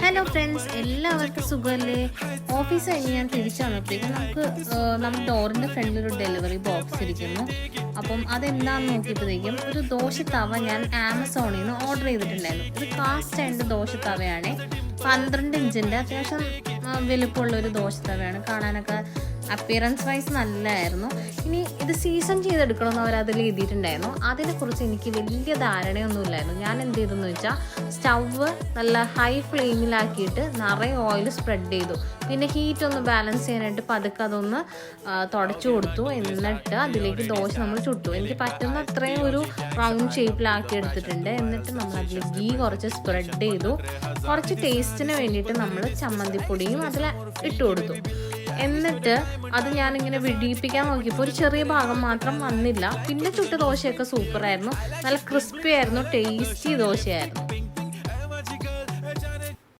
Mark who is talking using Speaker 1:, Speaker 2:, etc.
Speaker 1: Hello friends, എല്ലാവർക്കും സുഖമല്ലേ? Office കഴിഞ്ഞ് ഞാൻ തിരിച്ചു വന്നപ്പോഴേക്കും നമ്മുടെ ഡോറിൻ്റെ ഫ്രണ്ടിലൊരു ഡെലിവറി ബോക്സ് ഇരിക്കുന്നു. അപ്പം അതെന്താണെന്ന് നോക്കിയപ്പോഴത്തേക്കും ഒരു ദോശത്തവ ഞാൻ ആമസോണിൽ നിന്ന് ഓർഡർ ചെയ്തിട്ടുണ്ടായിരുന്നു. ഒരു കാസ്റ്റ് ആൻഡ് ദോശത്തവയാണ്. 12 ഇഞ്ചിൻ്റെ അത്യാവശ്യം വലുപ്പമുള്ള ഒരു ദോശത്തവയാണ്. കാണാനൊക്കെ അപ്പിയറൻസ് വൈസ് നല്ലതായിരുന്നു. ഇനി ഇത് സീസൺ ചെയ്തെടുക്കണമെന്ന് അവരതിൽ എഴുതിയിട്ടുണ്ടായിരുന്നു. അതിനെക്കുറിച്ച് എനിക്ക് വലിയ ധാരണയൊന്നുമില്ലായിരുന്നു. ഞാൻ എന്ത് ചെയ്തെന്ന് വെച്ചാൽ സ്റ്റൗവ് നല്ല ഹൈ ഫ്ലെയിമിലാക്കിയിട്ട് നിറയെ ഓയിൽ സ്പ്രെഡ് ചെയ്തു. പിന്നെ ഹീറ്റ് ഒന്ന് ബാലൻസ് ചെയ്യാനായിട്ട് പതുക്കെ അതൊന്ന് തുടച്ചു കൊടുത്തു. എന്നിട്ട് അതിലേക്ക് ദോശ നമ്മൾ ചുട്ടു. എനിക്ക് പറ്റുന്ന അത്രയും ഒരു റൗണ്ട് ഷേപ്പിലാക്കി എടുത്തിട്ടുണ്ട്. എന്നിട്ട് നമ്മൾ അതിൽ ഗീ കുറച്ച് സ്പ്രെഡ് ചെയ്തു. കുറച്ച് ടേസ്റ്റിന് വേണ്ടിയിട്ട് നമ്മൾ ചമ്മന്തിപ്പൊടിയും അതിൽ ഇട്ട് കൊടുത്തു. എന്നിട്ട് അത് ഞാനിങ്ങനെ വിടിയിപ്പിക്കാൻ നോക്കിയപ്പോൾ ഒരു ചെറിയ ഭാഗം മാത്രം വന്നില്ല. പിന്നെ ചുട്ട ദോശയൊക്കെ സൂപ്പറായിരുന്നു. നല്ല ക്രിസ്പി ആയിരുന്നു, ടേസ്റ്റി ദോശയായിരുന്നു.